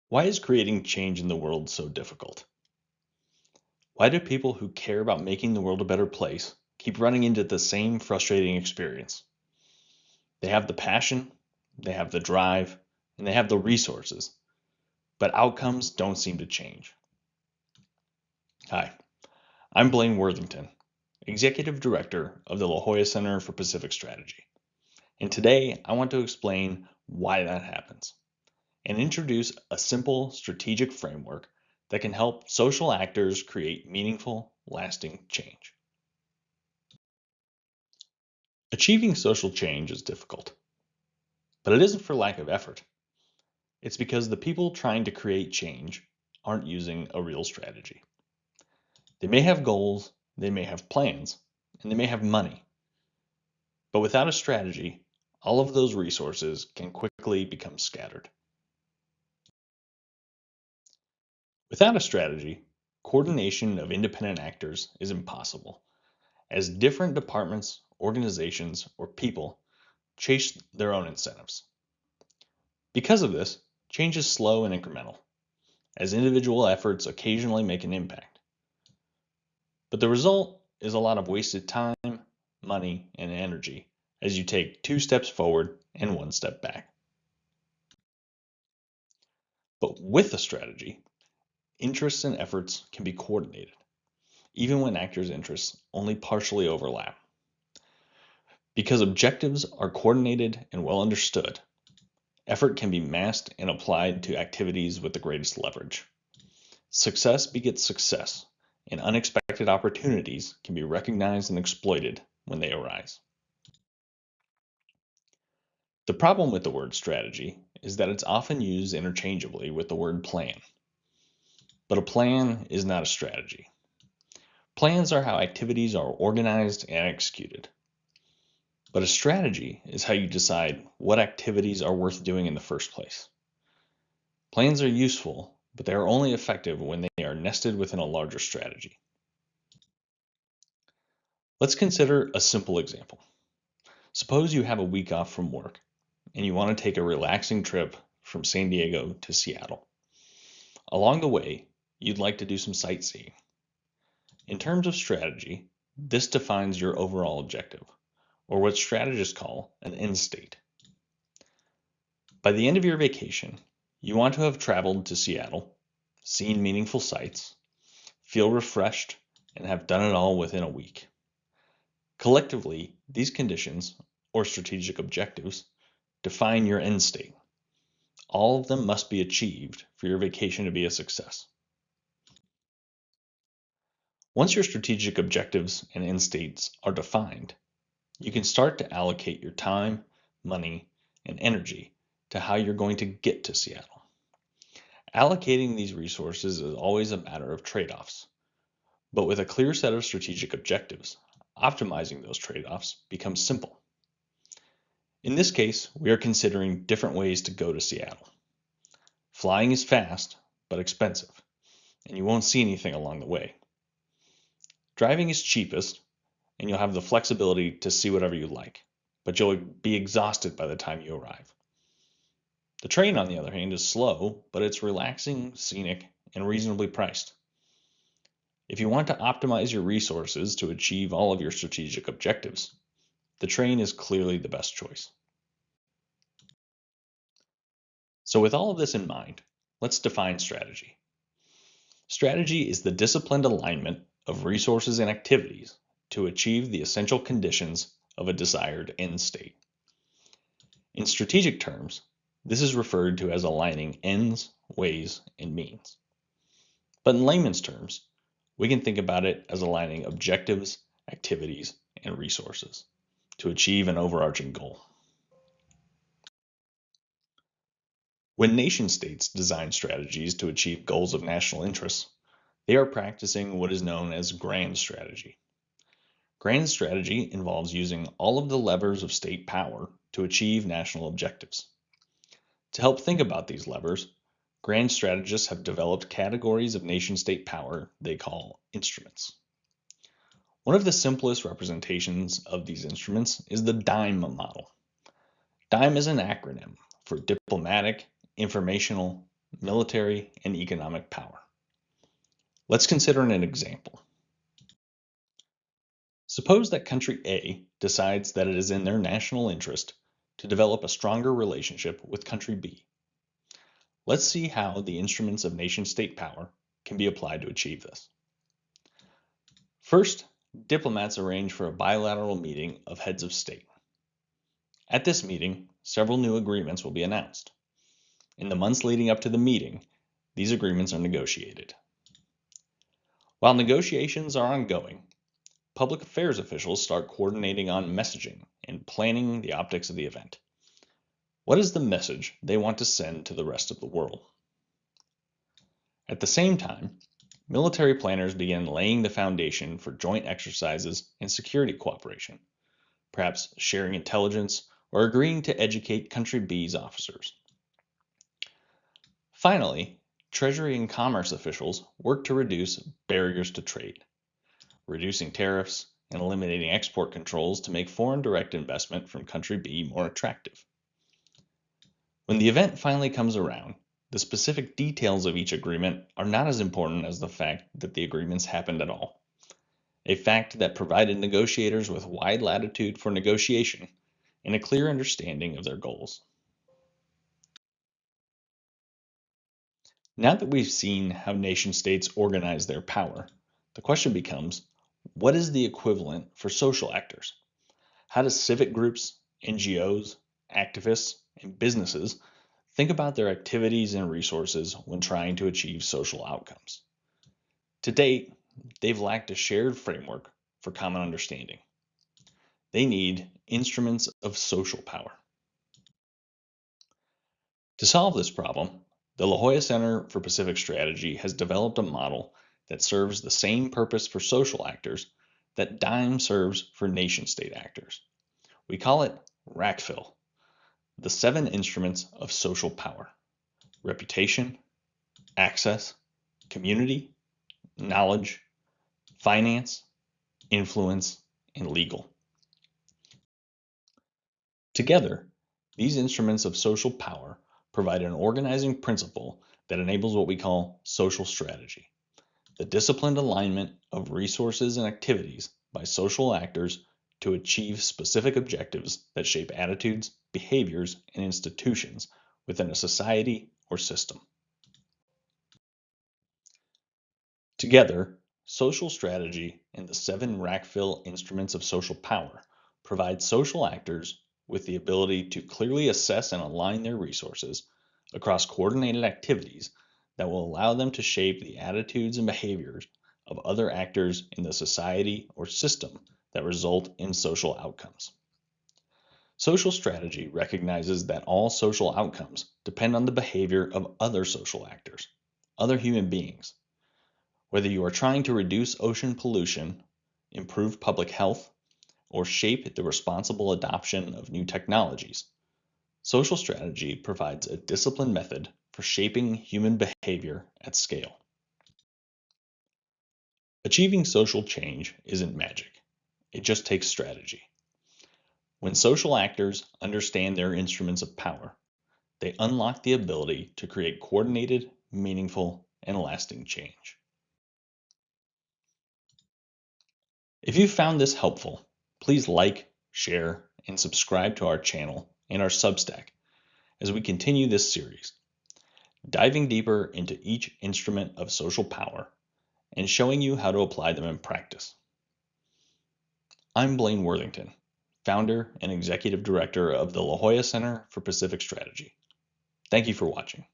Why is creating change in the world so difficult? Why do people who care about making the world a better place keep running into the same frustrating experience? They have the passion, they have the drive, and they have the resources, but outcomes don't seem to change. Hi, I'm Blaine Worthington, Executive Director of the La Jolla Center for Pacific Strategy. And today I want to explain why that happens and introduce a simple strategic framework that can help social actors create meaningful, lasting change. Achieving social change is difficult, but it isn't for lack of effort. It's because the people trying to create change aren't using a real strategy. They may have goals, they may have plans, and they may have money. But without a strategy, all of those resources can quickly become scattered. Without a strategy, coordination of independent actors is impossible, as different departments, organizations, or people chase their own incentives. Because of this, change is slow and incremental, as individual efforts occasionally make an impact. But the result is a lot of wasted time, money, and energy as you take 2 steps forward and 1 step back. But with a strategy, interests and efforts can be coordinated, even when actors' interests only partially overlap. Because objectives are coordinated and well understood, effort can be massed and applied to activities with the greatest leverage. Success begets success, and unexpected opportunities can be recognized and exploited when they arise. The problem with the word strategy is that it's often used interchangeably with the word plan. But a plan is not a strategy. Plans are how activities are organized and executed. But a strategy is how you decide what activities are worth doing in the first place. Plans are useful, but they are only effective when they are nested within a larger strategy. Let's consider a simple example. Suppose you have a week off from work and you want to take a relaxing trip from San Diego to Seattle. Along the way, you'd like to do some sightseeing. In terms of strategy, this defines your overall objective, or what strategists call an end state. By the end of your vacation, you want to have traveled to Seattle, seen meaningful sights, feel refreshed, and have done it all within a week. Collectively, these conditions, or strategic objectives, define your end state. All of them must be achieved for your vacation to be a success. Once your strategic objectives and end states are defined, you can start to allocate your time, money, and energy to how you're going to get to Seattle. Allocating these resources is always a matter of trade-offs, but with a clear set of strategic objectives, optimizing those trade-offs becomes simple. In this case, we are considering different ways to go to Seattle. Flying is fast, but expensive, and you won't see anything along the way. Driving is cheapest, and you'll have the flexibility to see whatever you like, but you'll be exhausted by the time you arrive. The train, on the other hand, is slow, but it's relaxing, scenic, and reasonably priced. If you want to optimize your resources to achieve all of your strategic objectives, the train is clearly the best choice. So with all of this in mind, let's define strategy. Strategy is the disciplined alignment of resources and activities to achieve the essential conditions of a desired end state. In strategic terms, this is referred to as aligning ends, ways, and means. But in layman's terms, we can think about it as aligning objectives, activities, and resources to achieve an overarching goal. When nation states design strategies to achieve goals of national interest, they are practicing what is known as grand strategy. Grand strategy involves using all of the levers of state power to achieve national objectives. To help think about these levers, grand strategists have developed categories of nation-state power they call instruments. One of the simplest representations of these instruments is the DIME model. DIME is an acronym for diplomatic, informational, military, and economic power. Let's consider an example. Suppose that country A decides that it is in their national interest to develop a stronger relationship with country B. Let's see how the instruments of nation-state power can be applied to achieve this. First, diplomats arrange for a bilateral meeting of heads of state. At this meeting, several new agreements will be announced. In the months leading up to the meeting, these agreements are negotiated. While negotiations are ongoing, public affairs officials start coordinating on messaging and planning the optics of the event. What is the message they want to send to the rest of the world? At the same time, military planners begin laying the foundation for joint exercises and security cooperation, perhaps sharing intelligence or agreeing to educate country B's officers. Finally, Treasury and Commerce officials work to reduce barriers to trade, reducing tariffs and eliminating export controls to make foreign direct investment from country B more attractive. When the event finally comes around, the specific details of each agreement are not as important as the fact that the agreements happened at all, a fact that provided negotiators with wide latitude for negotiation and a clear understanding of their goals. Now that we've seen how nation-states organize their power, the question becomes, what is the equivalent for social actors? How do civic groups, NGOs, activists, and businesses think about their activities and resources when trying to achieve social outcomes? To date, they've lacked a shared framework for common understanding. They need instruments of social power. To solve this problem, the La Jolla Center for Pacific Strategy has developed a model that serves the same purpose for social actors that DIME serves for nation-state actors. We call it RACKFIL, the 7 instruments of social power: reputation, access, community, knowledge, finance, influence, and legal. Together, these instruments of social power provide an organizing principle that enables what we call social strategy, the disciplined alignment of resources and activities by social actors to achieve specific objectives that shape attitudes, behaviors, and institutions within a society or system. Together, social strategy and the 7 RACKFIL instruments of social power provide social actors with the ability to clearly assess and align their resources across coordinated activities that will allow them to shape the attitudes and behaviors of other actors in the society or system that result in social outcomes. Social strategy recognizes that all social outcomes depend on the behavior of other social actors, other human beings. Whether you are trying to reduce ocean pollution, improve public health, or shape the responsible adoption of new technologies, social strategy provides a disciplined method for shaping human behavior at scale. Achieving social change isn't magic. It just takes strategy. When social actors understand their instruments of power, they unlock the ability to create coordinated, meaningful, and lasting change. If you found this helpful, please like, share, and subscribe to our channel and our Substack as we continue this series, diving deeper into each instrument of social power and showing you how to apply them in practice. I'm Blaine Worthington, founder and executive director of the La Jolla Center for Pacific Strategy. Thank you for watching.